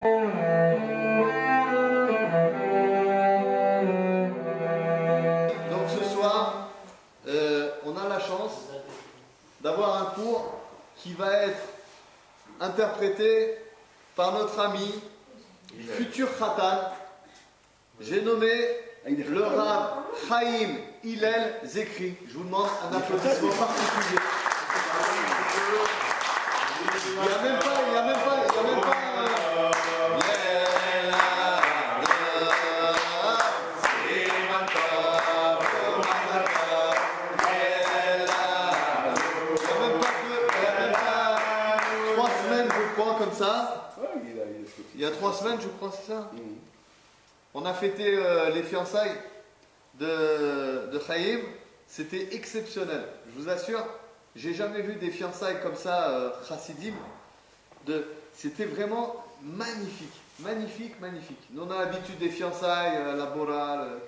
Donc ce soir, on a la chance d'avoir un cours qui va être interprété par notre ami, futur Khatan. J'ai nommé le Rav Chaim Hillel Zekri. Je vous demande un applaudissement particulier. Il n'y a même pas. Comme ça, il y a 3 semaines, je crois, c'est ça. On a fêté les fiançailles de Chaim. C'était exceptionnel. Je vous assure, j'ai jamais vu des fiançailles comme ça, chassidim. C'était vraiment magnifique, magnifique. Nous, on a l'habitude des fiançailles, la morale,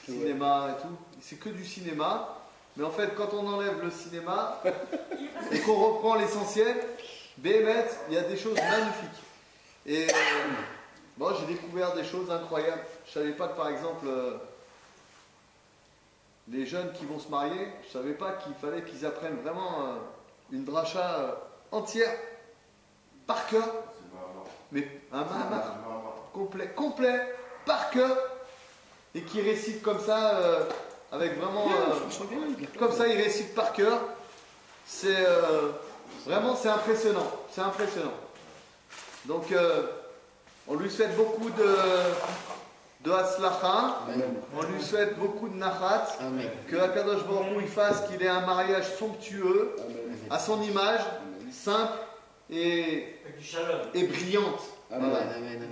cinéma et tout. C'est que du cinéma. Mais en fait, quand on enlève le cinéma et qu'on reprend l'essentiel, Béhémet, il y a des choses magnifiques. Et moi, j'ai découvert des choses incroyables. Je ne savais pas que, par exemple, les jeunes qui vont se marier, je ne savais pas qu'il fallait qu'ils apprennent vraiment une dracha entière, par cœur. Mais un mahamar complet, par cœur, et qui récite comme ça, avec vraiment... comme ça, il récite par cœur. C'est... Vraiment, c'est impressionnant. Donc, on lui souhaite beaucoup de Hatzlacha. On lui souhaite beaucoup de Nachat. Que Akadosh Baruch Hu, il fasse qu'il ait un mariage somptueux, à son image, simple et brillante.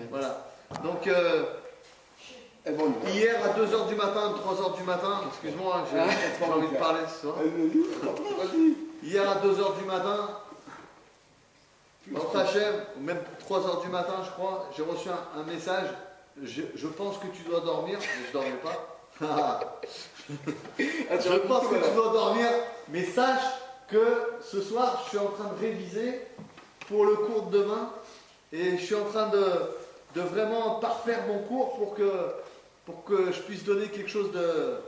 Voilà. Donc, hier à 2h du matin, 3h du matin, excuse-moi, j'ai envie de parler ce soir. Hier à 2h du matin, ou même 3h du matin, je crois, j'ai reçu un message. Je pense que tu dois dormir, mais je ne dormais pas. Je pense que tu dois dormir, mais sache que ce soir, je suis en train de réviser pour le cours de demain et je suis en train de vraiment parfaire mon cours pour que je puisse donner quelque chose de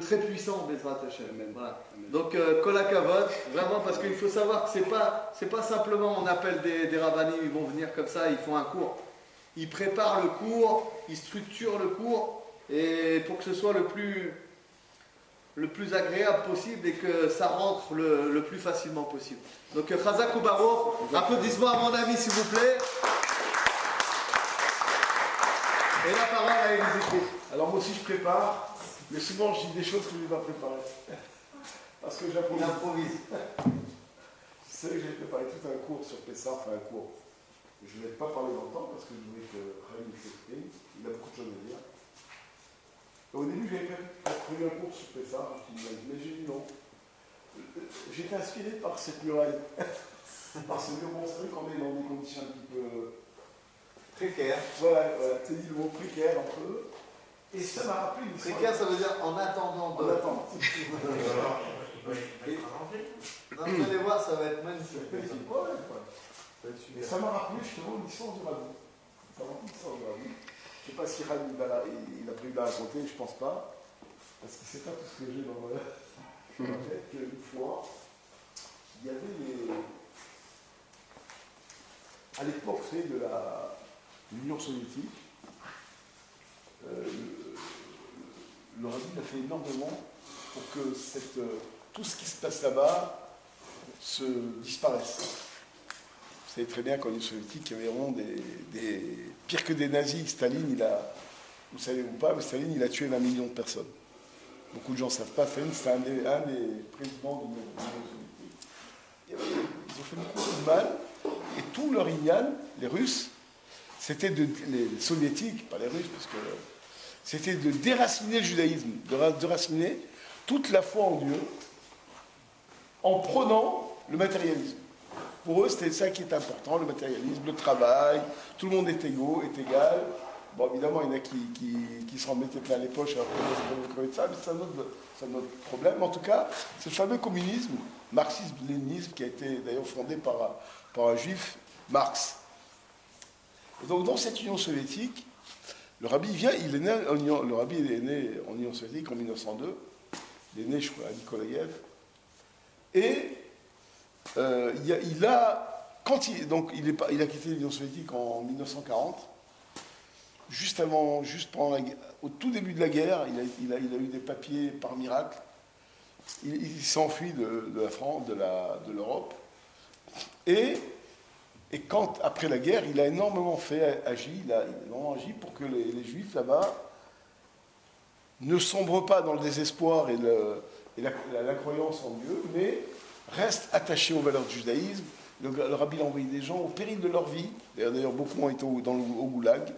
très puissant, Bezrat Hashem. Voilà. Donc, Kol HaKavod, vraiment, parce qu'il faut savoir que c'est pas simplement on appelle des rabbanim, ils vont venir comme ça, ils font un cours. Ils préparent le cours, ils structurent le cours, et pour que ce soit le plus agréable possible et que ça rentre le plus facilement possible. Donc, Chazak Ubarour, applaudissements à mon ami, s'il vous plaît. Et la parole à Élisée. Alors, moi aussi, je prépare. Mais souvent, je dis des choses que je n'ai pas préparées. Parce que j'improvise. Tu sais que j'ai préparé tout un cours sur Pessah, enfin un cours. Je ne vais pas parler longtemps parce que je voulais que Chaim s'exprime. Il a beaucoup de choses à dire. Et au début, j'avais prévu un cours sur Pessah, mais j'ai dit non. J'étais inspiré par cette muraille. Par ce mur monstrueux qu'on est dans des conditions un petit peu précaires. Voilà, tu as dit le mot précaire un peu. Et ça m'a rappelé une histoire. Précaire, ça veut dire en attendant de. En attendant. Vous allez voir, ça va être magnifique. Et ça m'a rappelé justement l'histoire du Rabbi. Ça m'a rappelé l'histoire du Rabbi. Je ne sais pas si Rabbi il a prévu de la raconter, je ne pense pas. Parce que c'est pas tout ce que j'ai dans ma tête. Une fois, il y avait à l'époque de l'Union soviétique, le Rabbi a fait énormément pour que tout ce qui se passe là-bas se disparaisse. Vous savez très bien qu'en Union soviétique, il y avait vraiment pire que des nazis. Staline, vous savez ou pas, mais Staline, il a tué 20 millions de personnes. Beaucoup de gens ne savent pas, Staline, c'était un des présidents de l'Union soviétique. Ils ont fait beaucoup de mal, et tout leur ignan, les Russes, c'était les soviétiques, pas les Russes, parce que c'était de déraciner le judaïsme, de déraciner toute la foi en Dieu, en prenant le matérialisme. Pour eux, c'était ça qui est important, le matérialisme, le travail, tout le monde est égaux, est égal. Bon, évidemment, il y en a qui se remettaient plein les poches après ça, mais c'est un autre problème. En tout cas, ce fameux communisme, marxisme-léninisme, qui a été d'ailleurs fondé par par un juif, Marx. Et donc dans cette Union soviétique, le rabbi le rabbi est né en Union soviétique en 1902. Il est né, je crois, à Nikolaïev. Et il a quitté l'Union soviétique en 1940. Au tout début de la guerre, il a eu des papiers par miracle. Il s'enfuit de la France, de l'Europe. Et après la guerre, il a énormément agi pour que les Juifs là-bas ne sombrent pas dans le désespoir et l'incroyance en Dieu, mais restent attachés aux valeurs du judaïsme. Le rabbi a envoyé des gens au péril de leur vie. D'ailleurs, beaucoup ont été au goulag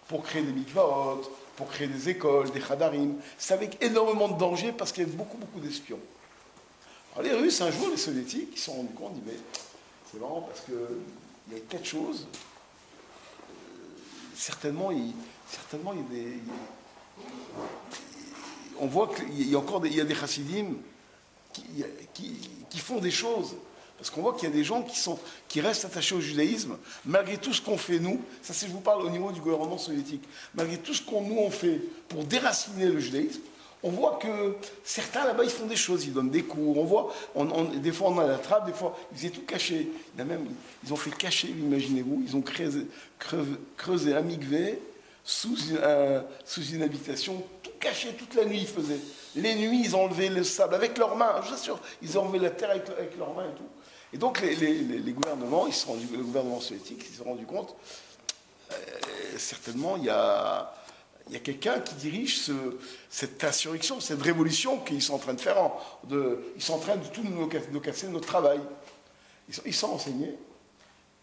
pour créer des mikvaot, pour créer des écoles, des chadarim. C'est avec énormément de danger parce qu'il y a beaucoup, beaucoup d'espions. Alors les Russes, un jour, les Soviétiques, ils se sont rendus compte, ils disent, mais c'est marrant parce qu'il y a quelque chose. Certainement, il y a des... On voit qu'il y a des chassidim qui font des choses. Parce qu'on voit qu'il y a des gens qui restent attachés au judaïsme, malgré tout ce qu'on fait, nous. Ça, je vous parle au niveau du gouvernement soviétique. Malgré tout ce qu'on on fait pour déraciner le judaïsme, on voit que certains là-bas, ils font des choses, ils donnent des cours. On voit, des fois on a la trappe, des fois ils faisaient tout caché. Ils ont fait cacher, imaginez-vous, ils ont creusé un mikvé sous une habitation, tout caché toute la nuit ils faisaient. Les nuits, ils ont enlevé le sable avec leurs mains, je vous assure, ils ont enlevé la terre avec leurs mains et tout. Et donc les gouvernements, le gouvernement soviétique, ils se sont rendus compte, certainement il y a quelqu'un qui dirige cette insurrection, cette révolution qu'ils sont en train de faire. Ils sont en train de tout nous casser notre travail. Ils sont renseignés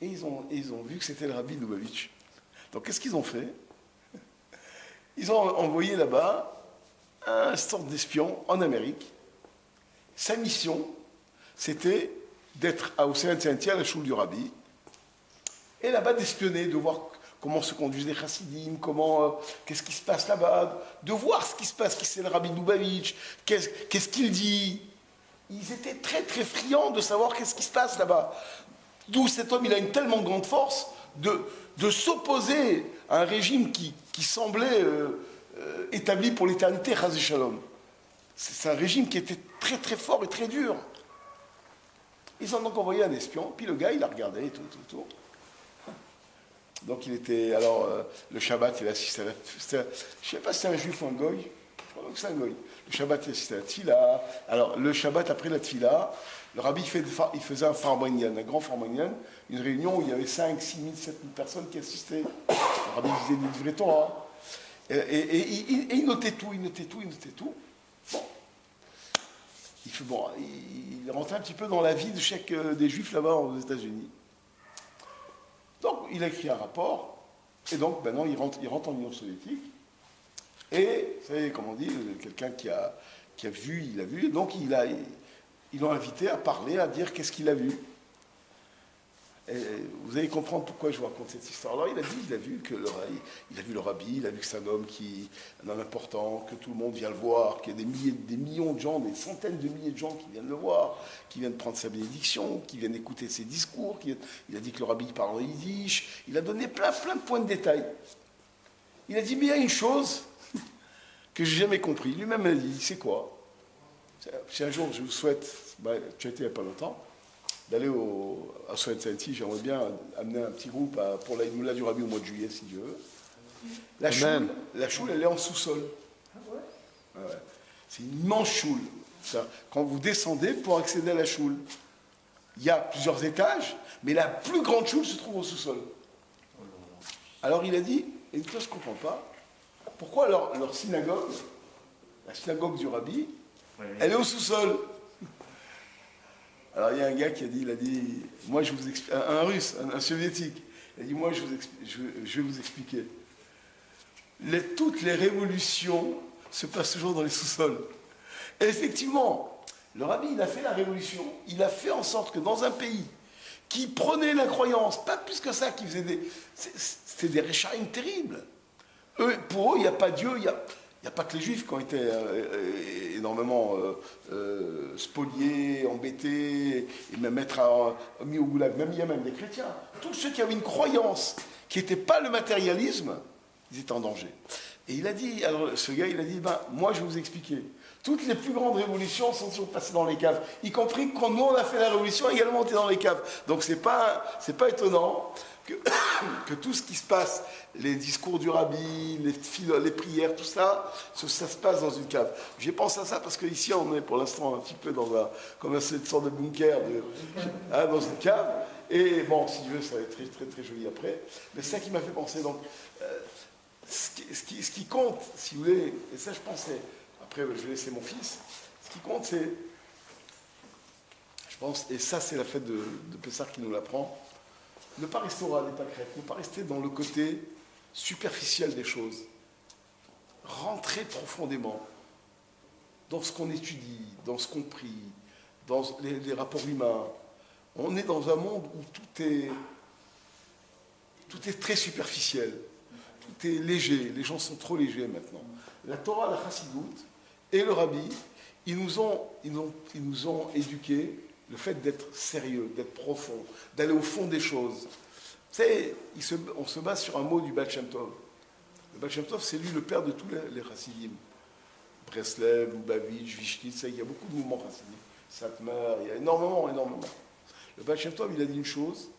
et ils ont vu que c'était le rabbi Lubavitch. Donc qu'est-ce qu'ils ont fait? Ils ont envoyé là-bas un sorte d'espion en Amérique. Sa mission, c'était d'être à Océan-Saint-Thierry, à la choule du rabbi, et là-bas d'espionner, de voir comment se conduisent les chassidim, qu'est-ce qui se passe là-bas, de voir ce qui se passe, qui c'est le rabbi Lubavitch, qu'est-ce qu'il dit. Ils étaient très très friands de savoir qu'est-ce qui se passe là-bas. D'où cet homme, il a une tellement grande force de s'opposer à un régime qui semblait établi pour l'éternité, Chas Shalom. C'est un régime qui était très très fort et très dur. Ils ont donc envoyé un espion, puis le gars, il a regardé et tout. Donc il était, le Shabbat, il assistait à la... Je ne sais pas si c'est un juif ou un goy, je crois que c'est un goy. Le Shabbat, il assistait à la tfila. Alors le Shabbat, après la tfila, le rabbi, il faisait un farbanyan, un grand farbanyan, une réunion où il y avait 5, 6 000, 7 000 personnes qui assistaient. Le rabbi faisait des livrets Torah. Et il notait tout. Bon. Il rentrait un petit peu dans la vie de chaque des juifs là-bas aux États-Unis. Donc il a écrit un rapport, et donc maintenant il rentre en Union soviétique. Et, vous savez, comme on dit, quelqu'un qui a vu, il a vu, donc ils l'ont invité à parler, à dire qu'est-ce qu'il a vu. Et vous allez comprendre pourquoi je vous raconte cette histoire. Alors il a vu le rabbi, il a vu que c'est un homme qui est un homme important, que tout le monde vient le voir, qu'il y a des millions de gens, des centaines de milliers de gens qui viennent le voir, qui viennent prendre sa bénédiction, qui viennent écouter ses discours. Il a dit que le rabbi parle en yiddish. Il a donné plein de points de détail. Il a dit, mais il y a une chose que j'ai jamais compris. Lui-même a dit, c'est quoi? Si un jour je vous souhaite, tu as été il n'y a pas longtemps, d'aller à Soet-Saint-Ty, j'aimerais bien amener un petit groupe pour la Himoula du Rabbi au mois de juillet, si Dieu veut. La choule, elle est en sous-sol. Ah ouais? Ouais. C'est une immense choule. Quand vous descendez pour accéder à la choule, il y a plusieurs étages, mais la plus grande choule se trouve au sous-sol. Alors il a dit, et une chose je ne comprends pas, pourquoi leur synagogue, la synagogue du Rabbi, elle est au sous-sol? Alors il y a un gars qui a dit, moi je vous explique, un russe, un soviétique, il a dit, moi je vais vous expliquer. Toutes les révolutions se passent toujours dans les sous-sols. Et effectivement, le rabbi, il a fait la révolution, il a fait en sorte que dans un pays qui prenait l'incroyance, pas plus que ça, qui faisait c'était des réchaïm terribles. Pour eux, il n'y a pas Dieu, Il n'y a pas que les juifs qui ont été énormément spoliés, embêtés, et même mis au goulag. Même il y a même des chrétiens. Tous ceux qui avaient une croyance qui n'était pas le matérialisme, ils étaient en danger. Et il a dit, alors ce gars, il a dit, moi je vais vous expliquer. Toutes les plus grandes révolutions sont toujours passées dans les caves, y compris quand nous on a fait la révolution, également on était dans les caves. Donc c'est pas étonnant que tout ce qui se passe, les discours du rabbi, les prières, tout ça, ça se passe dans une cave. J'ai pensé à ça parce qu'ici on est pour l'instant un petit peu comme une sorte de bunker, dans une cave. Et bon, si tu veux, ça va être très très très joli après. Mais c'est ça qui m'a fait penser. Donc, ce qui compte, si vous voulez, et ça je pensais, après je vais laisser mon fils, ce qui compte c'est, je pense, et ça c'est la fête de Pessah qui nous l'apprend, ne pas rester au ras des pâquerettes, ne pas rester dans le côté superficiel des choses. Rentrer profondément dans ce qu'on étudie, dans ce qu'on prie, dans les rapports humains. On est dans un monde où tout est très superficiel, tout est léger, les gens sont trop légers maintenant. La Torah, la Chassidut et le Rabbi, ils nous ont éduqués le fait d'être sérieux, d'être profond, d'aller au fond des choses. Vous savez, on se base sur un mot du Baal Shem Tov. Le Baal Shem Tov, c'est lui le père de tous les Chassidim. Breslev, Lubavitch, Vishnitz, il y a beaucoup de mouvements chassidim. Satmar, il y a énormément. Le Baal Shem Tov, il a dit une chose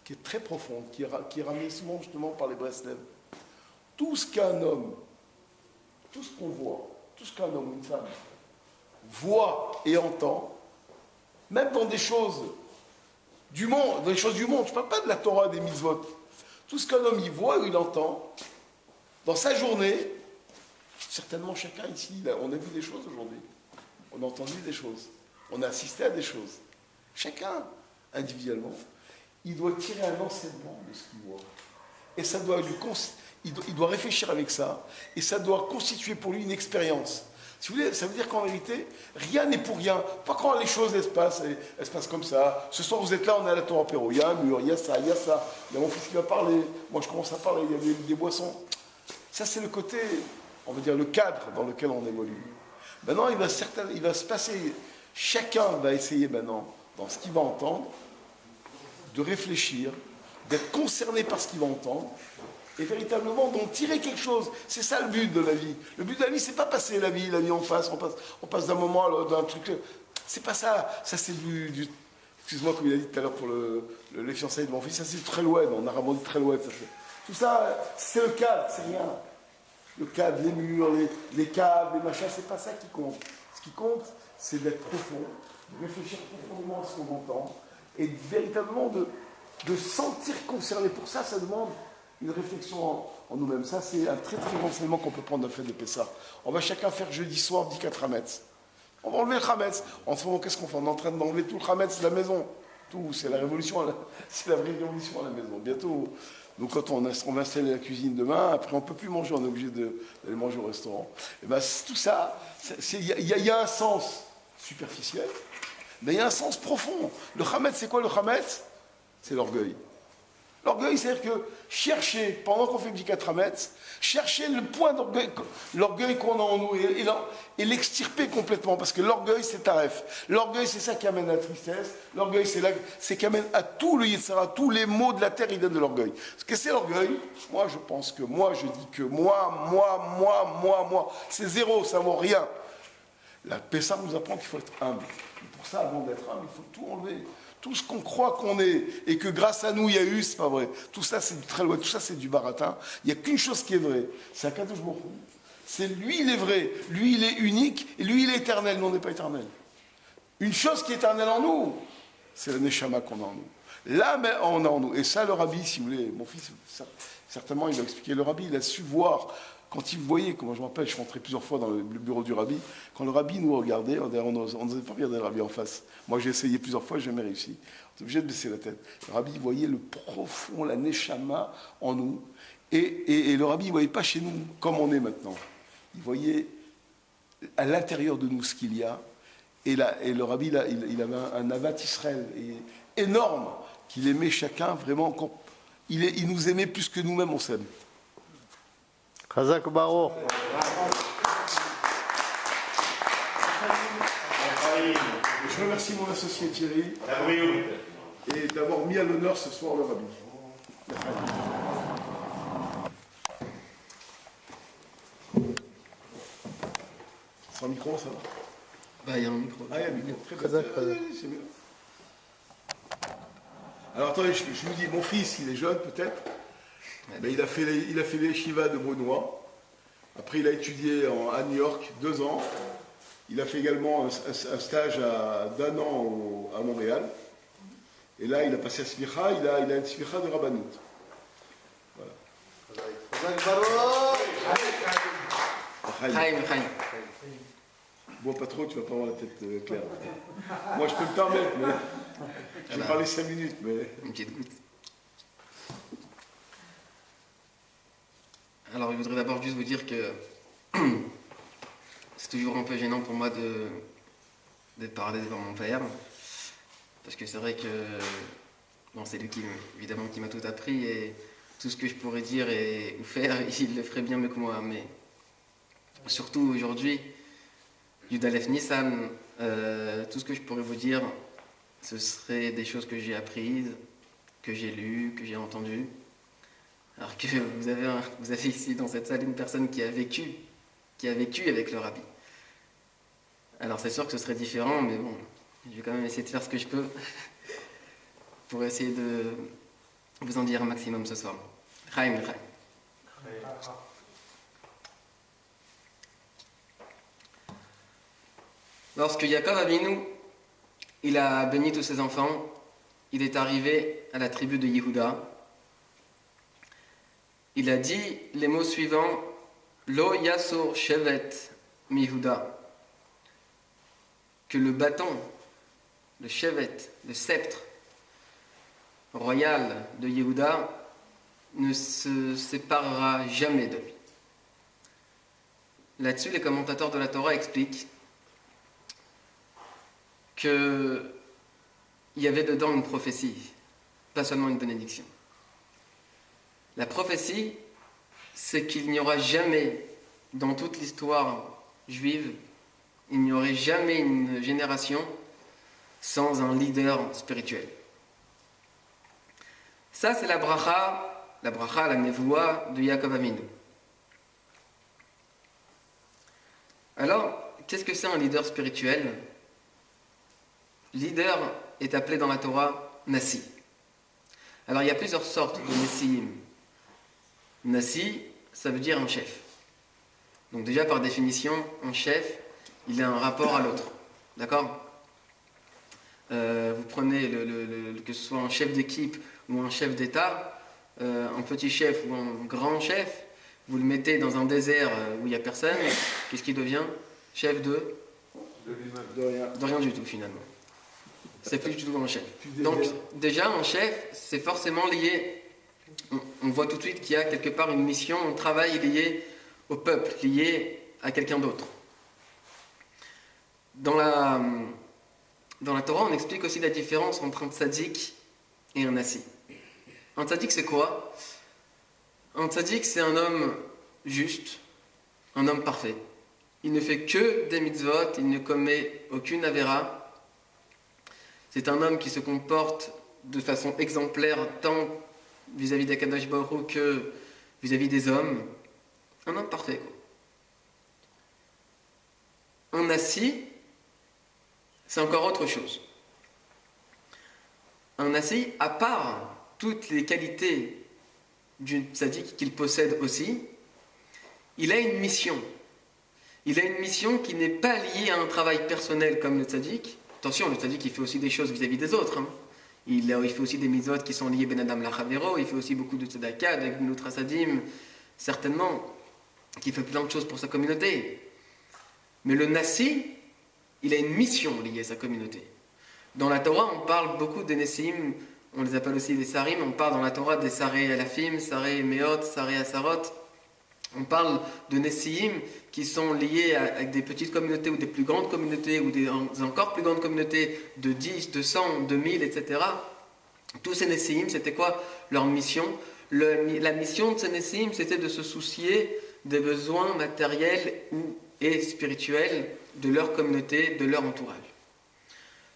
qui est très profonde, qui est ramenée souvent justement par les Breslev. Tout ce qu'un homme, tout ce qu'on voit, tout ce qu'un homme ou une femme voit et entend, même dans des choses du monde, je ne parle pas de la Torah, des mitzvot, tout ce qu'un homme y voit ou il entend, dans sa journée, certainement chacun ici, on a vu des choses aujourd'hui, on a entendu des choses, on a assisté à des choses. Chacun, individuellement, il doit tirer un enseignement de ce qu'il voit. Et ça doit il doit réfléchir avec ça, et ça doit constituer pour lui une expérience. Si vous voulez, ça veut dire qu'en vérité, rien n'est pour rien. Pas quand les choses elles se passent comme ça. Ce soir, vous êtes là, on est à la Torah apéro. Il y a un mur, il y a ça. Il y a mon fils qui va parler. Moi, je commence à parler. Il y a des boissons. Ça, c'est le côté, on va dire, le cadre dans lequel on évolue. Maintenant, il va se passer. Chacun va essayer maintenant, dans ce qu'il va entendre, de réfléchir, d'être concerné par ce qu'il va entendre. Et véritablement d'en tirer quelque chose. C'est ça le but de la vie. Le but de la vie, c'est pas passer la vie on passe d'un moment à l'autre, d'un truc. C'est pas ça. Ça, c'est du excuse-moi, comme il a dit tout à l'heure pour les fiançailles de mon fils, ça c'est du très loin. On a ramené très loin. Tout ça, c'est le cadre, c'est rien. Le cadre, les murs, les caves, les machins, c'est pas ça qui compte. Ce qui compte, c'est d'être profond, de réfléchir profondément à ce qu'on entend, et véritablement de sentir concerné. Pour ça, ça demande une réflexion en nous-mêmes. Ça, c'est un très très bon enseignement qu'on peut prendre de la fête de Pessah. On va chacun faire jeudi soir 10 Hametz. On va enlever le Hametz. En ce moment, qu'est-ce qu'on fait? On est en train d'enlever tout le Hametz de la maison. Tout, c'est la révolution, c'est la vraie révolution à la maison. Bientôt, donc quand on va installer la cuisine demain, après on ne peut plus manger, on est obligé d'aller manger au restaurant. Et ben, tout ça, il y a un sens superficiel, mais il y a un sens profond. Le Hametz, c'est quoi le Hametz? C'est l'orgueil. L'orgueil, c'est-à-dire que chercher, pendant qu'on fait le 4 Hametz, chercher le point d'orgueil, l'orgueil qu'on a en nous, et l'extirper complètement, parce que l'orgueil, c'est taref. L'orgueil, c'est ça qui amène à la tristesse. L'orgueil, c'est qui amène à tout le Yetzirah, tous les maux de la terre, ils donnent de l'orgueil. Ce que c'est l'orgueil, moi, je pense que je dis que moi, c'est zéro, ça ne vaut rien. La Pessah nous apprend qu'il faut être humble. Et pour ça, avant d'être humble, il faut tout enlever. Tout ce qu'on croit qu'on est, et que grâce à nous il y a eu, c'est pas vrai. Tout ça c'est du très loin, tout ça c'est du baratin. Il n'y a qu'une chose qui est vraie, c'est Akadosh Baruch Hu. C'est lui il est vrai, lui il est unique, et lui il est éternel, nous on n'est pas éternel. Une chose qui est éternelle en nous, c'est la Neshama qu'on a en nous. Là, mais on a en nous. Et ça, le Rabbi, si vous voulez, mon fils, certainement il a expliqué, le Rabbi il a su voir. Quand il voyait, comme je me rappelle, je rentrais plusieurs fois dans le bureau du Rabbi, quand le Rabbi nous regardait, on n'osait pas regarder le Rabbi en face. Moi, j'ai essayé plusieurs fois, je n'ai jamais réussi. On était obligé de baisser la tête. Le Rabbi voyait le profond, la Neshama en nous. Et le Rabbi ne voyait pas chez nous comme on est maintenant. Il voyait à l'intérieur de nous ce qu'il y a. Et le Rabbi, il avait un Avat Israël énorme, qu'il aimait chacun vraiment. Il nous aimait plus que nous-mêmes, on s'aime. Chazak Baruch. Je remercie mon associé Thierry et d'avoir mis à l'honneur ce soir le rabbi. Sans micro, ça va? Bah, il y a un micro. Ah, il y a un micro. Très bien. C'est bien. Alors attendez, je vous dis, mon fils, il est jeune peut-être, mais il a fait les Shiva de Brunois. Après, il a étudié à New York 2 ans. Il a fait également un stage d'1 an à Montréal. Et là, il a passé à Smicha, il a une Smicha de Rabbanout. Voilà. Chaim. Bon, pas trop, tu vas pas avoir la tête claire. Moi, je peux me permettre, mais je vais parler 5 minutes. Mais... Une petite goutte. Alors, je voudrais d'abord juste vous dire que c'est toujours un peu gênant pour moi de parler devant mon père. Parce que c'est vrai que bon, c'est lui évidemment qui m'a tout appris et tout ce que je pourrais dire ou faire, il le ferait bien mieux que moi. Mais surtout aujourd'hui, Yud Aleph Nissan, tout ce que je pourrais vous dire, ce serait des choses que j'ai apprises, que j'ai lues, que j'ai entendues. Alors que vous avez ici dans cette salle une personne qui a vécu avec le rabbi. Alors c'est sûr que ce serait différent, mais bon, je vais quand même essayer de faire ce que je peux pour essayer de vous en dire un maximum ce soir. Chaim. Lorsque Yaakov Avinu, il a béni tous ses enfants, il est arrivé à la tribu de Yehuda. Il a dit les mots suivants: Lo Yasur Shevet Mihuda, que le bâton, le Shevet, le sceptre royal de Yehuda ne se séparera jamais de lui. Là-dessus, les commentateurs de la Torah expliquent qu'il y avait dedans une prophétie, pas seulement une bénédiction. La prophétie, c'est qu'il n'y aura jamais, dans toute l'histoire juive, il n'y aurait jamais une génération sans un leader spirituel. Ça, c'est la bracha, la nevoua de Yaakov Avinu. Alors, qu'est-ce que c'est un leader spirituel? Leader est appelé dans la Torah Nassi. Alors, il y a plusieurs sortes de Nessiim. Nassi, ça veut dire un chef. Donc déjà, par définition, un chef, il a un rapport à l'autre. D'accord? Vous prenez, que ce soit un chef d'équipe ou un chef d'État, un petit chef ou un grand chef, vous le mettez dans un désert où il n'y a personne, qu'est-ce qu'il devient? Chef de rien. De rien du tout, finalement. C'est plus du tout un chef. Donc, déjà, un chef, c'est forcément lié. On voit tout de suite qu'il y a quelque part une mission, un travail lié au peuple, lié à quelqu'un d'autre. Dans la Torah, on explique aussi la différence entre un tzaddik et un nassi. Un tzaddik, c'est quoi? Un tzaddik, c'est un homme juste, un homme parfait. Il ne fait que des mitzvot, il ne commet aucune avéra. C'est un homme qui se comporte de façon exemplaire, tant vis-à-vis d'Akadosh Baruch Hu que vis-à-vis des hommes. Un homme parfait, quoi. Un nassi, c'est encore autre chose. Un nassi, à part toutes les qualités du tzaddik qu'il possède aussi, il a une mission. Il a une mission qui n'est pas liée à un travail personnel comme le tzaddik. Attention, le tzaddik, il fait aussi des choses vis-à-vis des autres. Il fait aussi des mitzvot qui sont liés ben adam lachavero, il fait aussi beaucoup de tzedaka, avec notre asadim, certainement, qui fait plein de choses pour sa communauté. Mais le nassi, il a une mission liée à sa communauté. Dans la Torah, on parle beaucoup des nessim, on les appelle aussi des sarim, on parle dans la Torah des saré alafim, saré meot, saré asarot. On parle de nessim qui sont liés avec des petites communautés ou des plus grandes communautés ou des encore plus grandes communautés de 10, de 100, de 1000, etc. Tous ces nessim, c'était quoi leur mission? La mission de ces nessim, c'était de se soucier des besoins matériels et spirituels de leur communauté, de leur entourage.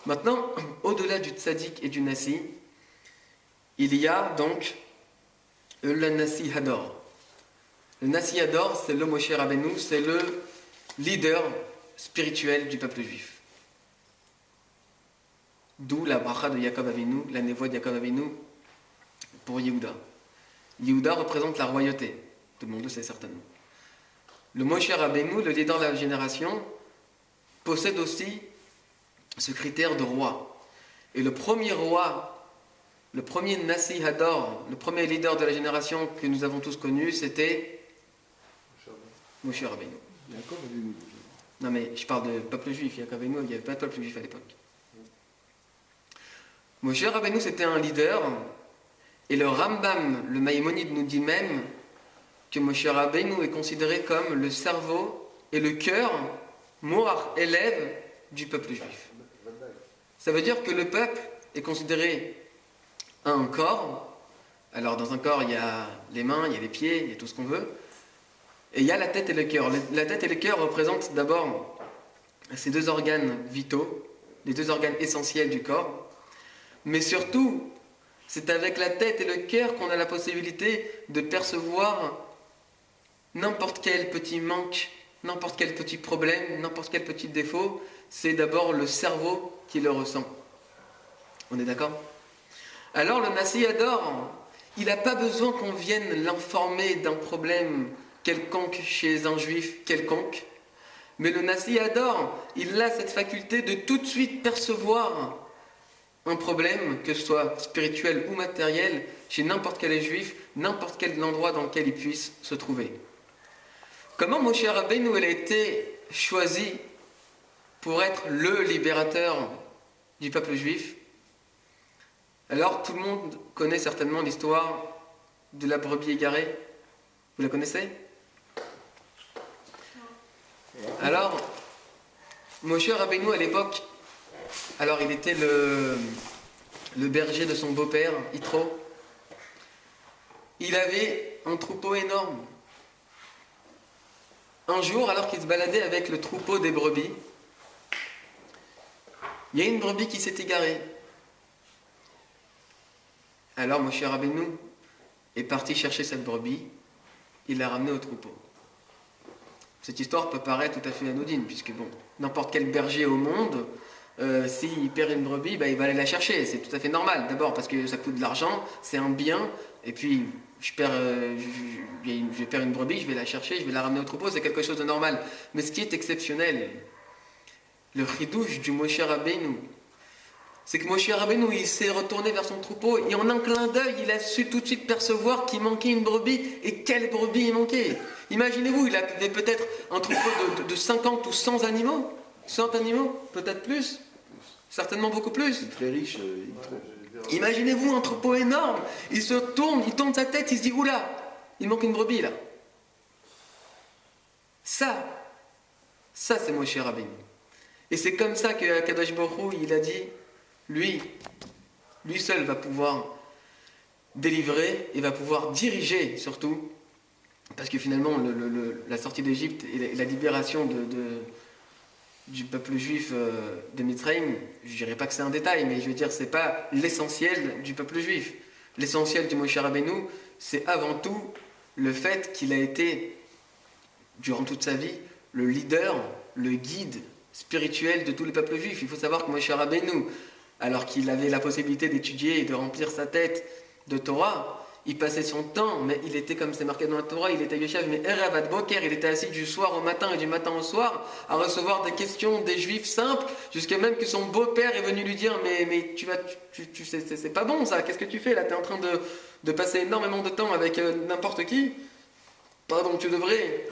Maintenant, au-delà du tzaddik et du nasi, il y a donc le nasi hador. Le nasi hador, c'est le Moshe Rabbeinu, c'est le leader spirituel du peuple juif. D'où la bracha de Yaakov Avinu, la névoie de Yaakov Avinu pour Yehuda. Yehuda représente la royauté, tout le monde le sait certainement. Le Moshe Rabbeinu, le leader de la génération, possède aussi ce critère de roi. Et le premier roi, le premier Nasi Hador, le premier leader de la génération que nous avons tous connu, c'était Moshe Rabbeinu. Yaakov Avinu. Non mais je parle de peuple juif, Yaakov Avinu, il n'y avait pas de peuple juif à l'époque. Moshe Rabbeinu c'était un leader, et le Rambam, le Maïmonide nous dit même que Moshe Rabbeinu est considéré comme le cerveau et le cœur, moach, élève du peuple juif. Ça veut dire que le peuple est considéré un corps. Alors dans un corps il y a les mains, il y a les pieds, il y a tout ce qu'on veut. Et il y a la tête et le cœur. La tête et le cœur représentent d'abord ces deux organes vitaux, les deux organes essentiels du corps. Mais surtout, c'est avec la tête et le cœur qu'on a la possibilité de percevoir n'importe quel petit manque, n'importe quel petit problème, n'importe quel petit défaut. C'est d'abord le cerveau qui le ressent. On est d'accord ? Alors le Nasi Hador, il n'a pas besoin qu'on vienne l'informer d'un problème quelconque chez un juif quelconque. Mais le Nasi Hador, il a cette faculté de tout de suite percevoir un problème, que ce soit spirituel ou matériel, chez n'importe quel juif, n'importe quel endroit dans lequel il puisse se trouver. Comment Moshe Rabbeinu a été choisi pour être le libérateur du peuple juif? Alors tout le monde connaît certainement l'histoire de la brebis égarée. Vous la connaissez? Alors, Moshe Rabbeinu à l'époque, alors il était le berger de son beau-père, Yitro. Il avait un troupeau énorme. Un jour, alors qu'il se baladait avec le troupeau des brebis, il y a une brebis qui s'est égarée. Alors Moshe Rabbeinu est parti chercher cette brebis, il l'a ramenée au troupeau. Cette histoire peut paraître tout à fait anodine, puisque bon, n'importe quel berger au monde, s'il perd une brebis, il va aller la chercher. C'est tout à fait normal. D'abord parce que ça coûte de l'argent, c'est un bien, et puis je perds une brebis, je vais la chercher, je vais la ramener au troupeau, c'est quelque chose de normal. Mais ce qui est exceptionnel, le chidouche du Moshe Rabbeinu, c'est que Moshe Rabbeinu, il s'est retourné vers son troupeau et en un clin d'œil, il a su tout de suite percevoir qu'il manquait une brebis. Et quelle brebis il manquait? Imaginez-vous, il avait peut-être un troupeau de 50 ou 100 animaux. 100 animaux, peut-être plus. Certainement beaucoup plus. C'est très riche. Imaginez-vous un troupeau énorme. Il se tourne, il tourne sa tête, il se dit, oula, il manque une brebis là. Ça c'est Moshe Rabbeinu. Et c'est comme ça que Kadosh Baruch Hu, il a dit, lui seul va pouvoir délivrer et va pouvoir diriger surtout, parce que finalement la sortie d'Égypte et la libération du peuple juif de Mitzrayim, je ne dirais pas que c'est un détail, mais je veux dire c'est pas l'essentiel du peuple juif. L'essentiel du Moshe Rabbeinu, c'est avant tout le fait qu'il a été, durant toute sa vie, le leader, le guide spirituel de tout le peuple juif. Il faut savoir que Moshe Rabbeinu, alors qu'il avait la possibilité d'étudier et de remplir sa tête de Torah, il passait son temps, mais il était, comme c'est marqué dans la Torah, il était Yoshev, mais Erev ad Boker, il était assis du soir au matin et du matin au soir à recevoir des questions des juifs simples, jusqu'à même que son beau-père est venu lui dire, mais tu sais, c'est pas bon ça, qu'est-ce que tu fais là, tu es en train de passer énormément de temps avec n'importe qui. Pardon, tu devrais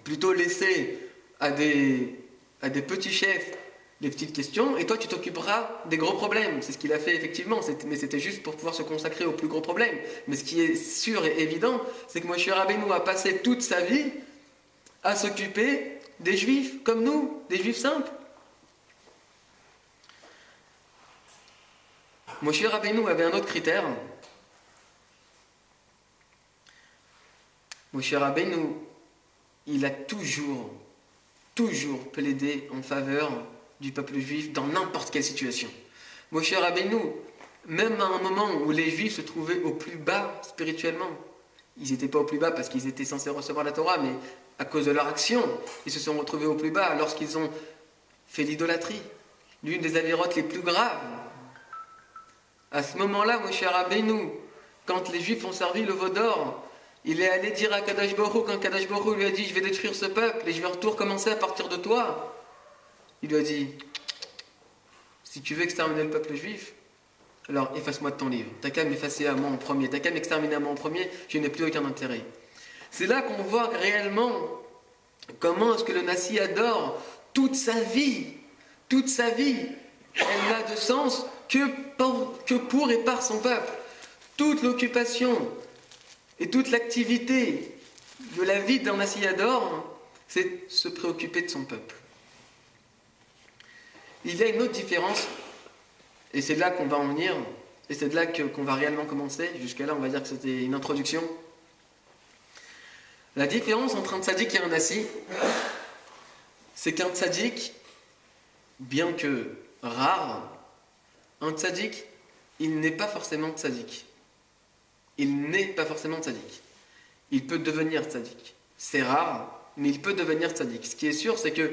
plutôt laisser à des petits chefs les petites questions, et toi tu t'occuperas des gros problèmes. C'est ce qu'il a fait effectivement, mais c'était juste pour pouvoir se consacrer aux plus gros problèmes. Mais ce qui est sûr et évident, c'est que Moshe Rabbeinu a passé toute sa vie à s'occuper des juifs comme nous, des juifs simples. Moshe Rabbeinu avait un autre critère. Moshe Rabbeinu, il a toujours plaidé en faveur du peuple juif dans n'importe quelle situation. Moshe Rabbeinu, même à un moment où les Juifs se trouvaient au plus bas spirituellement, ils n'étaient pas au plus bas parce qu'ils étaient censés recevoir la Torah, mais à cause de leur action, ils se sont retrouvés au plus bas lorsqu'ils ont fait l'idolâtrie, l'une des avérotes les plus graves. À ce moment-là, Moshe Rabbeinu, quand les Juifs ont servi le veau d'or, il est allé dire à Kadosh Baruch Hu, quand Kadosh Baruch Hu lui a dit « Je vais détruire ce peuple et je vais tout recommencer à partir de toi », il lui a dit « Si tu veux exterminer le peuple juif, alors efface-moi de ton livre. T'as qu'à m'effacer à moi en premier, t'as qu'à m'exterminer à moi en premier, je n'ai plus aucun intérêt. » C'est là qu'on voit réellement comment est-ce que le Nassi adore toute sa vie, elle n'a de sens que pour et par son peuple. Toute l'occupation et toute l'activité de la vie d'un Nassi adore, c'est se préoccuper de son peuple. Il y a une autre différence, et c'est là qu'on va en venir, et c'est de là qu'on va réellement commencer. Jusqu'à là, on va dire que c'était une introduction. La différence entre un tzaddik et un nassi, c'est qu'un tzaddik, bien que rare, un tzaddik, il n'est pas forcément tzaddik. Il n'est pas forcément tzaddik. Il peut devenir tzaddik. C'est rare, mais il peut devenir tzaddik. Ce qui est sûr, c'est que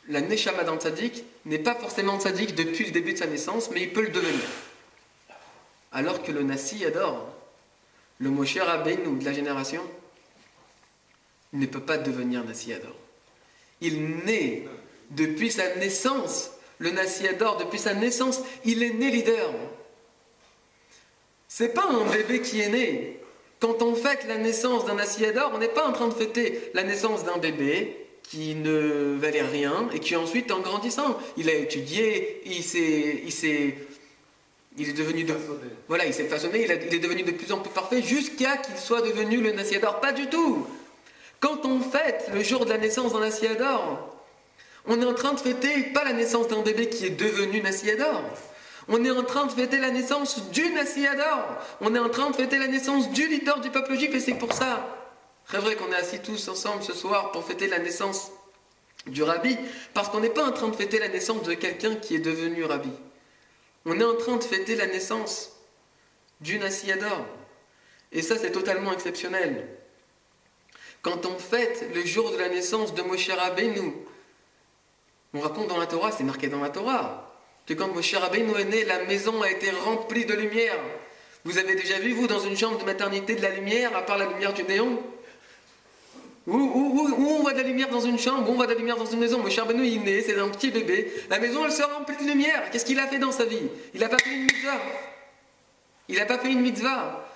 la neshama d'un tzaddik n'est pas forcément tzaddik depuis le début de sa naissance, mais il peut le devenir. Alors que le nassi adore, le Moshe Rabbeinu de la génération, ne peut pas devenir nassi adore. Il naît depuis sa naissance. Le nassi adore depuis sa naissance, il est né leader. C'est pas un bébé qui est né. Quand on fête la naissance d'un nassi adore, on n'est pas en train de fêter la naissance d'un bébé qui ne valait rien et qui ensuite, en grandissant, il a étudié, il est devenu voilà, il s'est façonné, il est devenu de plus en plus parfait jusqu'à qu'il soit devenu le nassi adore. Pas du tout. Quand on fête le jour de la naissance d'un nassi adore, on est en train de fêter pas la naissance d'un bébé qui est devenu nassi adore. On est en train de fêter la naissance du nassi adore. On est en train de fêter la naissance du leader du peuple juif, et c'est pour ça. C'est vrai qu'on est assis tous ensemble ce soir pour fêter la naissance du rabbi, parce qu'on n'est pas en train de fêter la naissance de quelqu'un qui est devenu rabbi. On est en train de fêter la naissance du nassi adore. Et ça, c'est totalement exceptionnel. Quand on fête le jour de la naissance de Moshe Rabbeinu, on raconte dans la Torah, c'est marqué dans la Torah, que quand Moshe Rabbeinu est né, la maison a été remplie de lumière. Vous avez déjà vu, vous, dans une chambre de maternité, de la lumière, à part la lumière du néon? Où on voit de la lumière dans une chambre, où on voit de la lumière dans une maison? Moshe Rabbeinu, il est né, c'est un petit bébé. La maison, elle se remplit de lumière. Qu'est-ce qu'il a fait dans sa vie? Il n'a pas fait une mitzvah. Il n'a pas fait une mitzvah.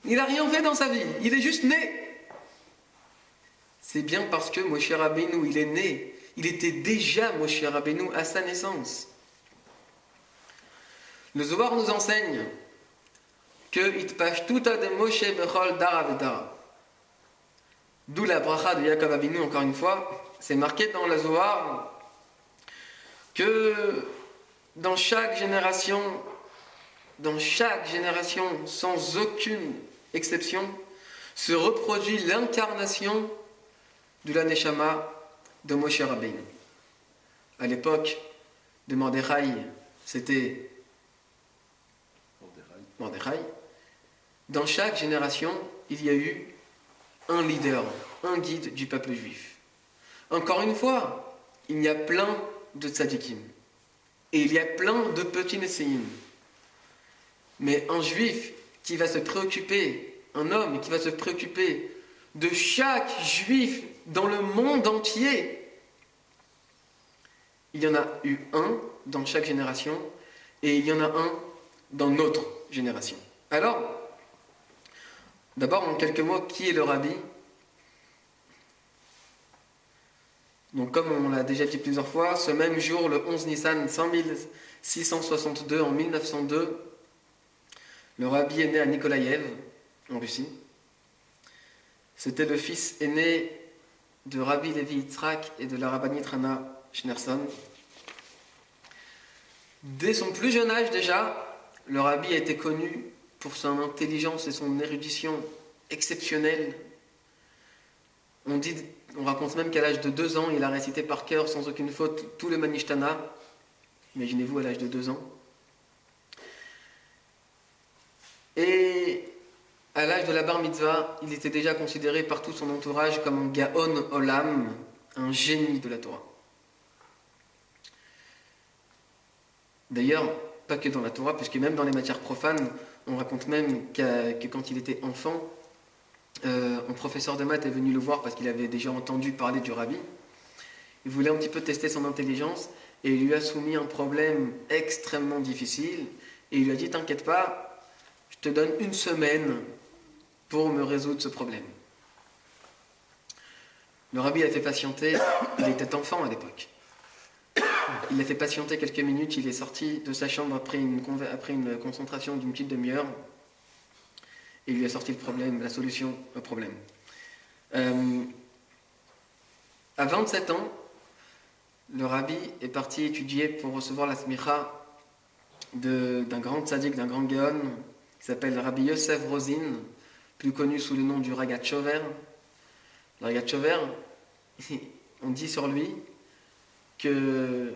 Il n'a rien fait dans sa vie. Il est juste né. C'est bien parce que Moshe Rabbeinu, il est né. Il était déjà Moshe Rabbeinu à sa naissance. Le Zohar nous enseigne que Itpashtuta de Moshe bechol dara vedara. D'où la bracha de Yaakov Avinu, encore une fois. C'est marqué dans le Zohar que dans chaque génération, sans aucune exception, se reproduit l'incarnation de la Neshama de Moshe Rabbeinu. À l'époque de Mordechai, c'était Mordechai. Dans chaque génération, il y a eu un leader, un guide du peuple juif. Encore une fois, il y a plein de tzadikim. Et il y a plein de petits nesséim. Mais un juif qui va se préoccuper, un homme qui va se préoccuper de chaque juif dans le monde entier, il y en a eu un dans chaque génération et il y en a un dans notre génération. Alors, d'abord en quelques mots, qui est le rabbi? Donc comme on l'a déjà dit plusieurs fois, ce même jour, le 11 Nissan 5662 en 1902, le rabbi est né à Nikolaïev, en Russie. C'était le fils aîné de Rabbi Levi Yitzhak et de la rabbinite Rana Schneerson. Dès son plus jeune âge déjà, le rabbi a été connu pour son intelligence et son érudition exceptionnelle. On raconte même qu'à l'âge de 2 ans, il a récité par cœur, sans aucune faute, tout le Manishtana. Imaginez-vous à l'âge de 2 ans. Et à l'âge de la bar mitzvah, il était déjà considéré par tout son entourage comme un Gaon Olam, un génie de la Torah. D'ailleurs, pas que dans la Torah, puisque même dans les matières profanes, on raconte même que quand il était enfant, un professeur de maths est venu le voir parce qu'il avait déjà entendu parler du rabbi. Il voulait un petit peu tester son intelligence et il lui a soumis un problème extrêmement difficile. Et il lui a dit, t'inquiète pas, je te donne 1 semaine pour me résoudre ce problème. Le rabbi l'a fait patienter, il était enfant à l'époque. Il l'a fait patienter quelques minutes, il est sorti de sa chambre après une concentration d'une petite demi-heure et il lui a sorti le problème, la solution au problème. À 27 ans, le rabbi est parti étudier pour recevoir la smicha d'un grand tzaddik, d'un grand gaon qui s'appelle Rabbi Yosef Rosin, plus connu sous le nom du Ragat Chover. Le Ragat Chover, on dit sur lui que,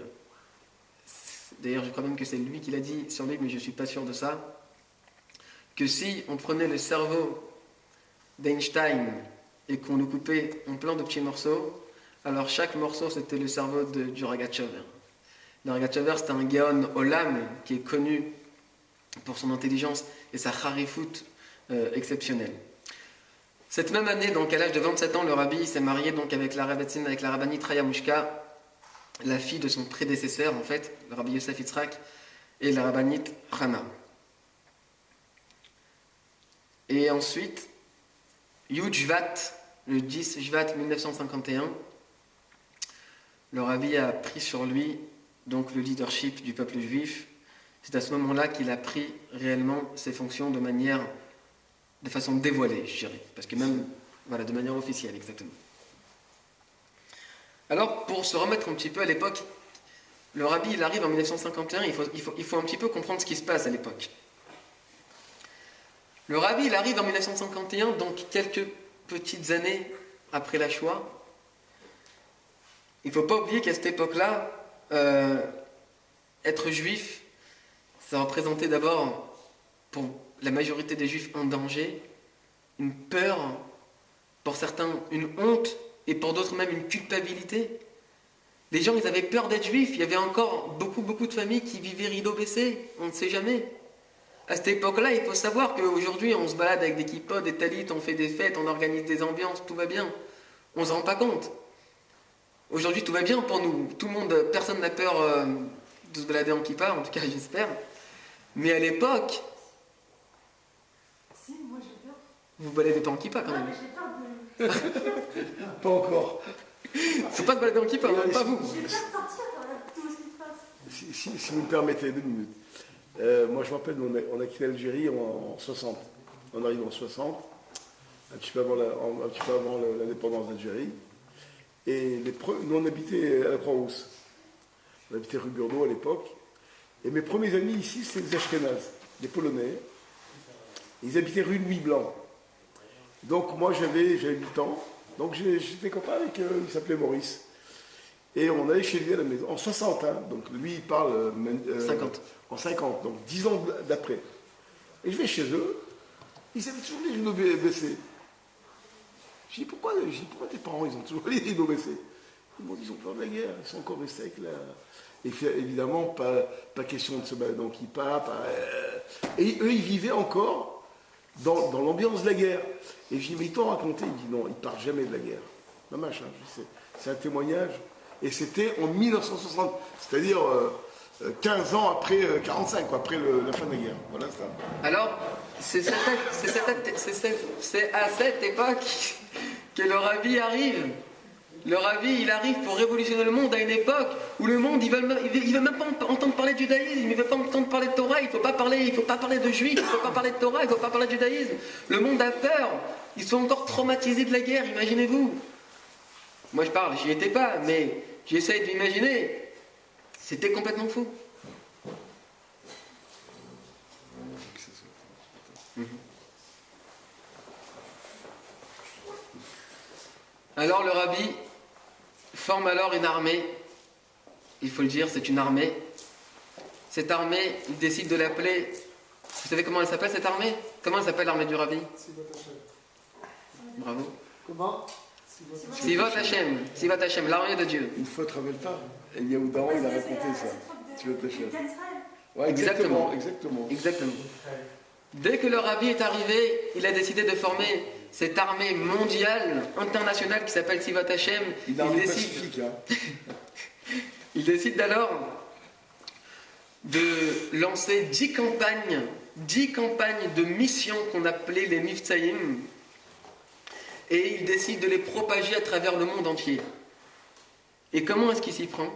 d'ailleurs je crois même que c'est lui qui l'a dit sur lui, mais je ne suis pas sûr de ça, que si on prenait le cerveau d'Einstein et qu'on le coupait en plein de petits morceaux, alors chaque morceau c'était le cerveau du Ragat Chover. Le Ragat Chover, c'est un Gaon Olam qui est connu pour son intelligence et sa harifut exceptionnelle. Cette même année, donc à l'âge de 27 ans, le rabbi s'est marié donc avec la rabbinite Raya Mushka, la fille de son prédécesseur en fait, le rabbi Yosef Yitzhak, et la rabbinite Hana. Et ensuite, Yud Shvat, le 10 Shvat 1951, le rabbi a pris sur lui donc le leadership du peuple juif. C'est à ce moment-là qu'il a pris réellement ses fonctions de façon dévoilée, je dirais, parce que même, voilà, de manière officielle, exactement. Alors, pour se remettre un petit peu à l'époque, le rabbi, il arrive en 1951, il faut un petit peu comprendre ce qui se passe à l'époque. Le rabbi, il arrive en 1951, donc quelques petites années après la Shoah. Il ne faut pas oublier qu'à cette époque-là, être juif, ça représentait d'abord, pour la majorité des juifs, un danger, une peur, pour certains une honte, et pour d'autres même une culpabilité. Les gens, ils avaient peur d'être juifs. Il y avait encore beaucoup de familles qui vivaient rideau baissé, on ne sait jamais. À cette époque-là, il faut savoir qu'aujourd'hui, on se balade avec des kippots, des talit, on fait des fêtes, on organise des ambiances, tout va bien. On ne se rend pas compte. Aujourd'hui, tout va bien pour nous. Tout le monde, personne n'a peur de se balader en kippa, en tout cas, j'espère. Mais à l'époque... Si, moi j'ai peur. Vous ne baladez pas en kippa quand même. Mais j'ai peur de... Pas encore. Faut pas se balader en kippa, hein, pas vous. J'ai peur de sortir tout ce qui se passe. Si vous me permettez 2 minutes. Moi, je me rappelle, on a quitté l'Algérie en 60. On arrive en 60, un petit peu avant l'indépendance d'Algérie. Et nous, on habitait à la Croix-Rousse. On habitait rue Burdeau à l'époque. Et mes premiers amis ici, c'était des Ashkénazes, des Polonais. Ils habitaient rue Louis Blanc. Donc moi, j'avais 8 ans. Donc j'étais copain avec il s'appelait Maurice. Et on allait chez lui à la maison, en 60, hein, donc lui il parle 50. En 50, donc 10 ans d'après. Et je vais chez eux, ils avaient toujours les genoux baissés. Je dis pourquoi tes parents ils ont toujours les genoux baissés? Ils m'ont dit ils ont peur de la guerre, ils sont encore restés avec la... Et évidemment, pas question de se balader en kippa. Et eux ils vivaient encore dans l'ambiance de la guerre. Et je dis mais ils t'ont raconté? Il dit non, ils ne parlent jamais de la guerre. Mamache, hein, c'est un témoignage. Et c'était en 1960, c'est-à-dire 15 ans après 45, quoi, après la fin de la guerre. Voilà ça. Alors, c'est à cette époque que le rabbi arrive. Le rabbi, il arrive pour révolutionner le monde à une époque où le monde, il veut même pas entendre parler de judaïsme, il ne veut pas entendre parler de Torah, il ne faut pas parler de juifs, il ne faut pas parler de Torah, il ne faut pas parler de judaïsme. Le monde a peur. Ils sont encore traumatisés de la guerre, imaginez-vous. Moi je parle, j'y étais pas, mais j'essaie de m'imaginer. C'était complètement fou. Alors le rabbi forme alors une armée. Il faut le dire, c'est une armée. Cette armée, il décide de l'appeler. Vous savez comment elle s'appelle cette armée? Comment elle s'appelle l'armée du rabbi? Bravo. Comment? Sivot Hashem. Sivot Hashem, l'armée de Dieu. Une fois Travelta, Eliaou Daron, il a raconté ça. Tu vas t'acheter. Ouais, Exactement. exactement. Exactement. Dès que le rabbi est arrivé, il a décidé de former cette armée mondiale, internationale qui s'appelle Sivot Hashem. Il est armée pacifique, hein. Il décide alors de lancer 10 campagnes de missions qu'on appelait les Mivtsaïm, et il décide de les propager à travers le monde entier. Et comment est-ce qu'il s'y prend?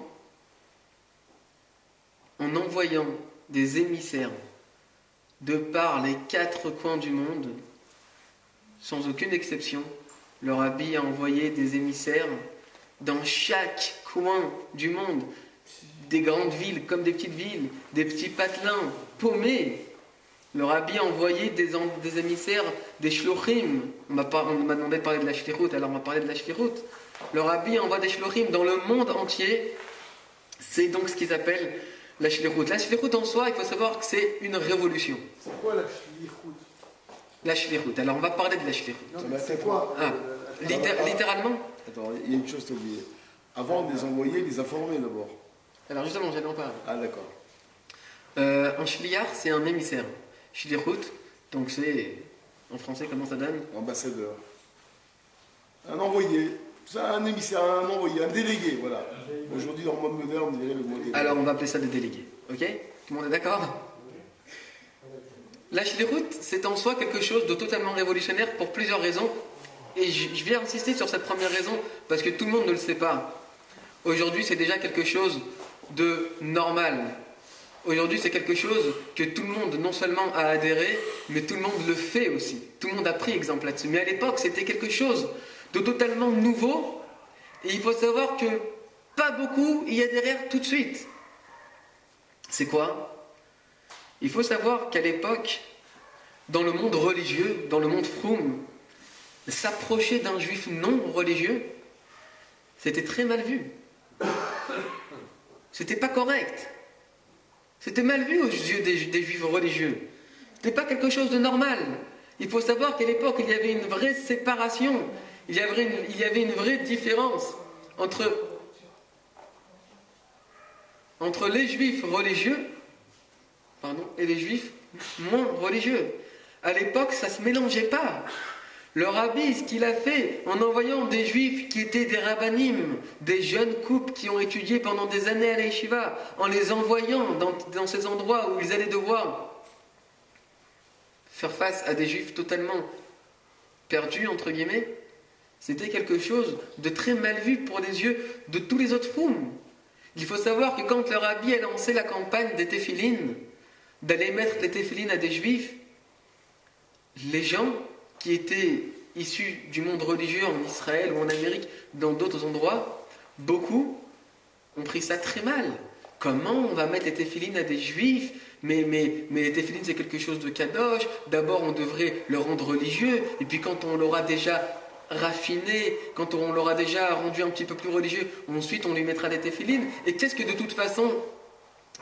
En envoyant des émissaires de par les 4 coins du monde, sans aucune exception. Le rabbi a envoyé des émissaires dans chaque coin du monde, des grandes villes comme des petites villes, des petits patelins paumés. Le rabbi a envoyé des émissaires, des shlochim. On m'a demandé de parler de la shlichut, alors on m'a parlé de la shlichut. Le rabbi envoie des shlochim dans le monde entier. C'est donc ce qu'ils appellent la shlichut. La shlichut en soi, il faut savoir que c'est une révolution. C'est quoi la shlichut? La shlichut. Alors on va parler de la shlichut. C'est quoi? Littéralement. Attends, il y a une chose que tu as oubliée. Avant de les envoyer, les informer d'abord. Alors justement, j'allais en parler. Ah d'accord. Un shliach, c'est un émissaire. Shlichut, donc c'est, en français, comment ça donne? Ambassadeur. Un envoyé. C'est un émissaire, un envoyé, un délégué, voilà. Aujourd'hui, dans le monde moderne, on dirait le mot délégué. Alors on va appeler ça des délégués, ok? Tout le monde est d'accord? La shlichut, c'est en soi quelque chose de totalement révolutionnaire pour plusieurs raisons. Et je vais insister sur cette première raison, parce que tout le monde ne le sait pas. Aujourd'hui, c'est déjà quelque chose de normal. Aujourd'hui, c'est quelque chose que tout le monde, non seulement a adhéré, mais tout le monde le fait aussi. Tout le monde a pris exemple là-dessus. Mais à l'époque, c'était quelque chose de totalement nouveau. Et il faut savoir que pas beaucoup y adhérèrent tout de suite. C'est quoi? Il faut savoir qu'à l'époque, dans le monde religieux, dans le monde froum, s'approcher d'un juif non religieux, c'était très mal vu. C'était pas correct. C'était mal vu aux yeux des juifs religieux. C'était pas quelque chose de normal. Il faut savoir qu'à l'époque, il y avait une vraie séparation. Il y avait une vraie différence entre les juifs religieux et les juifs moins religieux. À l'époque, ça ne se mélangeait pas. Le rabbi, ce qu'il a fait en envoyant des juifs qui étaient des rabbanim, des jeunes couples qui ont étudié pendant des années à l'Yeshiva, en les envoyant dans ces endroits où ils allaient devoir faire face à des juifs totalement perdus, entre guillemets, c'était quelque chose de très mal vu pour les yeux de tous les autres fous. Il faut savoir que quand le rabbi a lancé la campagne des téphilines, d'aller mettre les téphilines à des juifs, les gens qui étaient issus du monde religieux en Israël ou en Amérique, dans d'autres endroits, beaucoup ont pris ça très mal. Comment on va mettre les téphilines à des juifs? Mais les téphilines c'est quelque chose de kadosh. D'abord on devrait le rendre religieux, et puis quand on l'aura déjà raffiné, quand on l'aura déjà rendu un petit peu plus religieux, ensuite on lui mettra des téphilines. Et qu'est-ce que de toute façon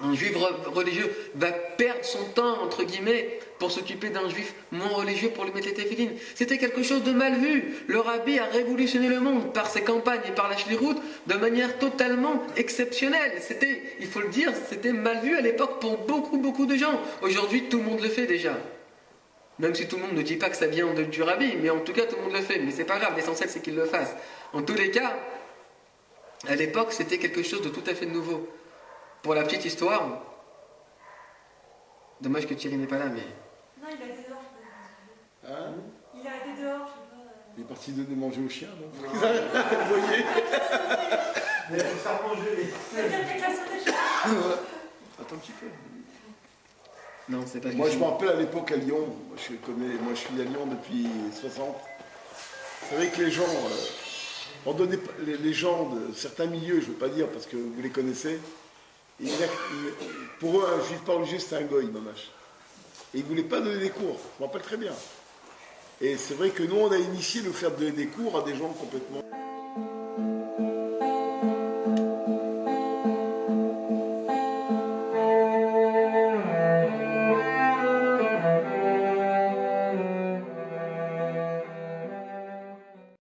un juif religieux va perdre son temps, entre guillemets, pour s'occuper d'un juif moins religieux pour lui mettre les téphilines? C'était quelque chose de mal vu. Le rabbi a révolutionné le monde par ses campagnes et par la shlichut de manière totalement exceptionnelle. C'était, il faut le dire, c'était mal vu à l'époque pour beaucoup de gens. Aujourd'hui, tout le monde le fait déjà. Même si tout le monde ne dit pas que ça vient du rabbi, mais en tout cas, tout le monde le fait. Mais c'est pas grave, l'essentiel c'est qu'il le fasse. En tous les cas, à l'époque, c'était quelque chose de tout à fait nouveau. Pour la petite histoire, dommage que Thierry n'est pas là, mais... Non, il a été dehors. Hein? Il a été dehors, je sais pas. Il est parti donner manger aux chiens, non? Vous voyez? Mais ça manger. C'est quelqu'un qui a sauté chez moi. Attends un petit peu. Non, c'est pas Moi, je me rappelle à l'époque à Lyon. Moi, je suis à Lyon depuis 60. C'est vrai que les gens, les gens de certains milieux, je ne veux pas dire parce que vous les connaissez, pour eux, un juif pas religieux, c'était un goy, mamache. Et ils ne voulaient pas donner des cours. Je me rappelle très bien. Et c'est vrai que nous, on a initié le faire donner des cours à des gens complètement...